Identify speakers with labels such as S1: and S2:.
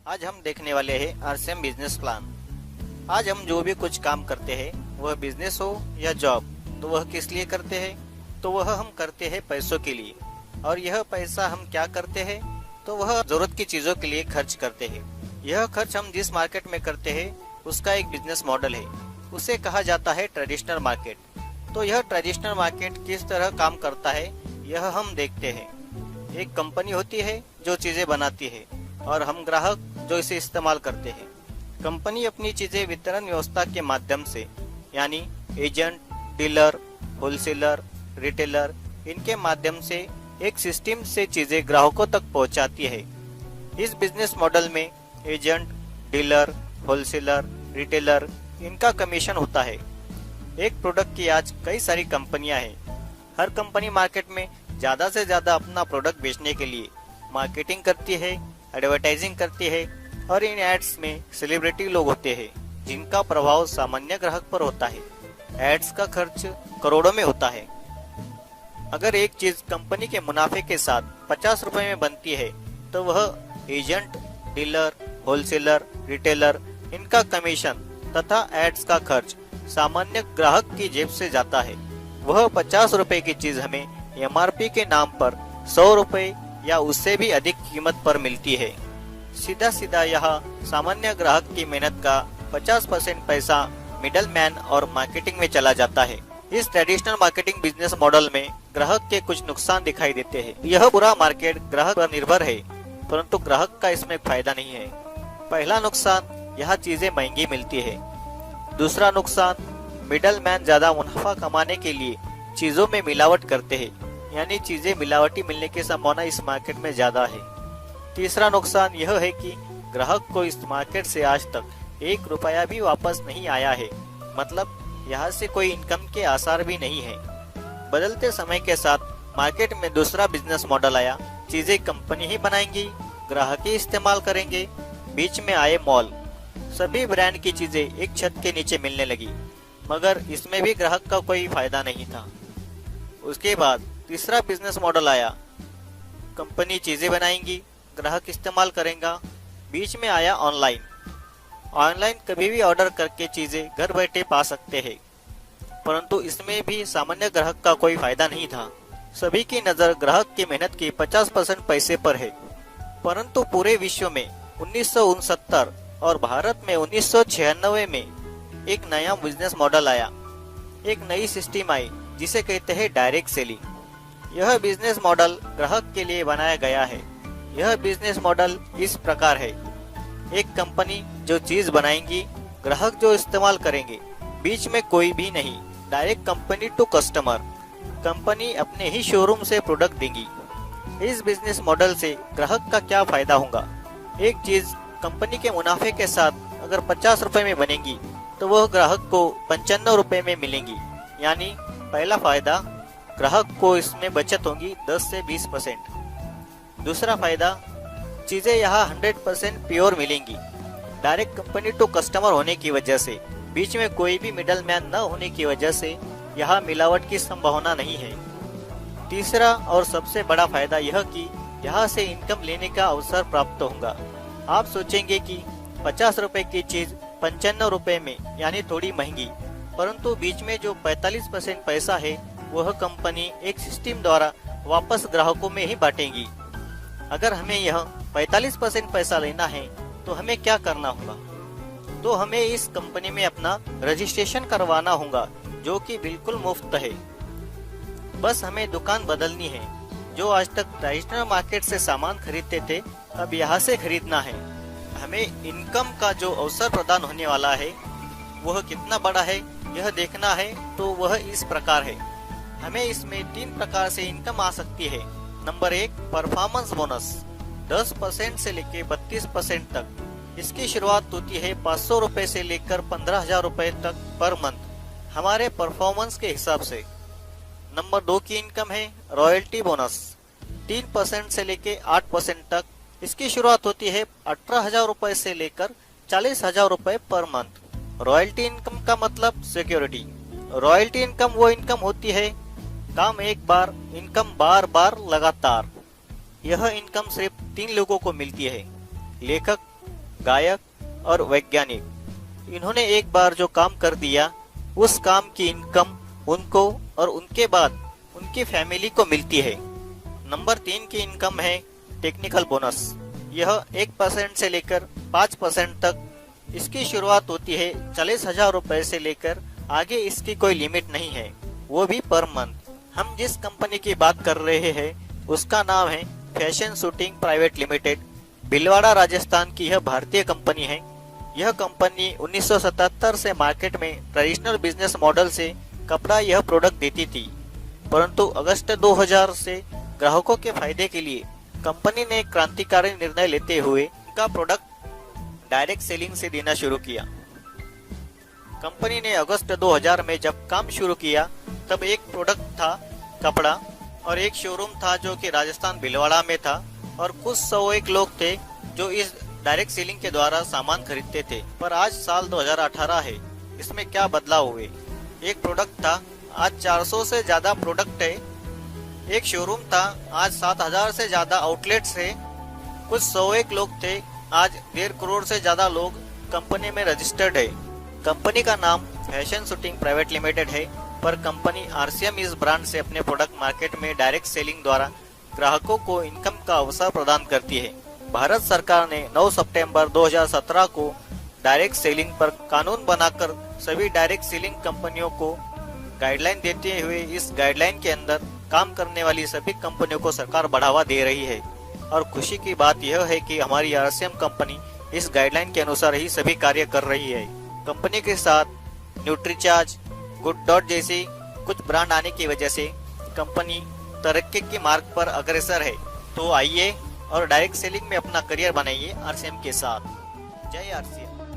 S1: आज हम देखने वाले हैं आरसीएम बिजनेस प्लान। आज हम जो भी कुछ काम करते हैं, वह बिजनेस हो या जॉब, तो वह किस लिए करते हैं? तो वह हम करते हैं पैसों के लिए। और यह पैसा हम क्या करते हैं? तो वह जरूरत की चीजों के लिए खर्च करते हैं। यह खर्च हम जिस मार्केट में करते हैं उसका एक बिजनेस मॉडल है, उसे कहा जाता है ट्रेडिशनल मार्केट। तो यह ट्रेडिशनल मार्केट किस तरह काम करता है, यह हम देखते हैं। एक कंपनी होती है जो चीजें बनाती है और हम ग्राहक जो इसे इस्तेमाल करते हैं। कंपनी अपनी चीजें वितरण व्यवस्था के माध्यम से, यानी एजेंट, डीलर, होलसेलर, रिटेलर, इनके माध्यम से एक सिस्टम से चीजें ग्राहकों तक पहुंचाती है। इस बिजनेस मॉडल में एजेंट, डीलर, होलसेलर, रिटेलर, इनका कमीशन होता है। एक प्रोडक्ट की आज कई सारी कंपनियां हैं। हर कंपनी मार्केट में ज्यादा से ज्यादा अपना प्रोडक्ट बेचने के लिए मार्केटिंग करती है, एडवर्टाइजिंग करती है और इन एड्स में सेलिब्रिटी लोग होते हैं जिनका प्रभाव सामान्य ग्राहक पर होता है। एड्स का खर्च करोड़ों में होता है। अगर एक चीज कंपनी के मुनाफे के साथ 50 रुपए में बनती है तो वह एजेंट, डीलर, होलसेलर, रिटेलर, इनका कमीशन तथा एड्स का खर्च सामान्य ग्राहक की जेब से जाता है। वह 50 रुपए की चीज हमें एमआरपी के नाम पर 100 रुपए या उससे भी अधिक कीमत पर मिलती है। सीधा सीधा यहाँ सामान्य ग्राहक की मेहनत का 50% पैसा मिडल मैन और मार्केटिंग में चला जाता है। इस ट्रेडिशनल मार्केटिंग बिजनेस मॉडल में ग्राहक के कुछ नुकसान दिखाई देते हैं। यह पूरा मार्केट ग्राहक पर निर्भर है, परंतु ग्राहक का इसमें फायदा नहीं है। पहला नुकसान, यह चीजें महंगी मिलती है। दूसरा नुकसान, मिडल मैन ज्यादा मुनाफा कमाने के लिए चीजों में मिलावट करते हैं, यानी चीजें मिलावटी मिलने की संभावना इस मार्केट में ज्यादा है। तीसरा नुकसान यह है कि ग्राहक को इस मार्केट से आज तक 1 रुपया भी वापस नहीं आया है, मतलब यहाँ से कोई इनकम के आसार भी नहीं है। बदलते समय के साथ मार्केट में दूसरा बिजनेस मॉडल आया। चीजें कंपनी ही बनाएंगी, ग्राहक ही इस्तेमाल करेंगे। बीच में आए मॉल, सभी ब्रांड की चीजें एक छत के नीचे मिलने लगी, मगर इसमें भी ग्राहक का कोई फायदा नहीं था। उसके बाद तीसरा बिजनेस मॉडल आया। कंपनी चीजें बनाएंगी, ग्राहक इस्तेमाल करेगा। बीच में आया ऑनलाइन। ऑनलाइन कभी भी ऑर्डर करके चीजें घर बैठे पा सकते हैं, परंतु इसमें भी सामान्य ग्राहक का कोई फायदा नहीं था। सभी की नजर ग्राहक की मेहनत की 50% पैसे पर है। परंतु पूरे विश्व में 1969 और भारत में 1996 में एक नया बिजनेस मॉडल आया। एक नई सिस्टम आई जिसे कहते हैं डायरेक्ट सेलिंग। यह बिजनेस मॉडल ग्राहक के लिए बनाया गया है। यह बिजनेस मॉडल इस प्रकार है। एक कंपनी जो चीज बनाएंगी, ग्राहक जो इस्तेमाल करेंगे, बीच में कोई भी नहीं। Direct company to customer. Company अपने ही शोरूम से प्रोडक्ट देंगी। इस बिजनेस मॉडल से ग्राहक का क्या फायदा होगा? एक चीज कंपनी के मुनाफे के साथ अगर 50 रुपए में बनेगी तो वह ग्राहक को 95 रुपए में मिलेंगी। यानी पहला फायदा, ग्राहक को इसमें बचत होगी 10 से 20%। दूसरा फायदा, चीजें यहाँ 100% प्योर मिलेंगी। डायरेक्ट कंपनी टू कस्टमर होने की वजह से, बीच में कोई भी मिडल मैन न होने की वजह से यहाँ मिलावट की संभावना नहीं है। तीसरा और सबसे बड़ा फायदा यह कि यहाँ से इनकम लेने का अवसर प्राप्त होगा। आप सोचेंगे कि 50 रुपए की चीज 95 रुपए में, यानी थोड़ी महंगी, परंतु बीच में जो 45% पैसा है वह कंपनी एक सिस्टम द्वारा वापस ग्राहकों में ही बांटेगी। अगर हमें यह 45% पैसा लेना है तो हमें क्या करना होगा? तो हमें इस कंपनी में अपना रजिस्ट्रेशन करवाना होगा, जो कि बिल्कुल मुफ्त है। बस हमें दुकान बदलनी है। जो आज तक ट्रेडिशनल मार्केट से सामान खरीदते थे, अब यहाँ से खरीदना है। हमें इनकम का जो अवसर प्रदान होने वाला है वह कितना बड़ा है यह देखना है। तो वह इस प्रकार है। हमें इसमें 3 प्रकार से इनकम आ सकती है। नंबर 1, परफॉर्मेंस बोनस 10% से लेकर 32% तक। इसकी शुरुआत होती है 500 रुपए से लेकर 15,000 रुपए तक पर मंथ, हमारे परफॉर्मेंस के हिसाब से। नंबर 2 की इनकम है रॉयल्टी बोनस 3% से लेकर 8% तक। इसकी शुरुआत होती है 18,000 रुपए से लेकर 40,000 रुपए पर मंथ। रॉयल्टी इनकम का मतलब सिक्योरिटी। रॉयल्टी इनकम वो इनकम होती है, काम एक बार, इनकम बार बार लगातार। यह इनकम सिर्फ 3 लोगों को मिलती है, लेखक, गायक और वैज्ञानिक। इन्होंने एक बार जो काम कर दिया उस काम की इनकम उनको और उनके बाद उनकी फैमिली को मिलती है। नंबर 3 की इनकम है टेक्निकल बोनस। यह 1% से लेकर 5% तक इसकी शुरुआत होती है। 40,000 रुपए से लेकर आगे इसकी कोई लिमिट नहीं है, वो भी पर मंथ। हम जिस कंपनी की बात कर रहे हैं उसका नाम है fashion shooting private limited. Bhilwara Rajasthan की यह भारतीय कंपनी है। यह कंपनी 1977 से मार्केट में ट्रेडिशनल बिजनेस मॉडल से कपड़ा यह प्रोडक्ट देती थी, परंतु अगस्त 2000 से ग्राहकों के फायदे के लिए कंपनी ने क्रांतिकारी निर्णय लेते हुए इनका प्रोडक्ट डायरेक्ट सेलिंग से देना शुरू किया। कंपनी ने अगस्त 2000 में जब काम शुरू किया तब एक प्रोडक्ट था कपड़ा और एक शोरूम था जो कि राजस्थान भीलवाड़ा में था, और कुछ 101 लोग थे जो इस डायरेक्ट सेलिंग के द्वारा सामान खरीदते थे। पर आज साल 2018 है, इसमें क्या बदलाव हुए। एक प्रोडक्ट था, आज 400 से ज्यादा प्रोडक्ट है। एक शोरूम था, आज 7000 से ज्यादा आउटलेट्स है। कुछ 101 लोग थे, आज 1.5 करोड़ से ज्यादा लोग कंपनी में रजिस्टर्ड है। कंपनी का नाम फैशन शूटिंग प्राइवेट लिमिटेड है, पर कंपनी आरसीएम इस ब्रांड से अपने प्रोडक्ट मार्केट में डायरेक्ट सेलिंग द्वारा ग्राहकों को इनकम का अवसर प्रदान करती है। भारत सरकार ने 9 सितंबर 2017 को डायरेक्ट सेलिंग पर कानून बनाकर सभी डायरेक्ट सेलिंग कंपनियों को गाइडलाइन देते हुए इस गाइडलाइन के अंदर काम करने वाली सभी कंपनियों को सरकार बढ़ावा दे रही है। और खुशी की बात यह है कि हमारी आरसीएम कंपनी इस गाइडलाइन के अनुसार ही सभी कार्य कर रही है। कंपनी के साथ न्यूट्रीचार्ज, गुड डॉट जैसी कुछ ब्रांड आने की वजह से कंपनी तरक्की के मार्ग पर अग्रसर है। तो आइए और डायरेक्ट सेलिंग में अपना करियर बनाइए आरसीएम के साथ। जय आरसीएम।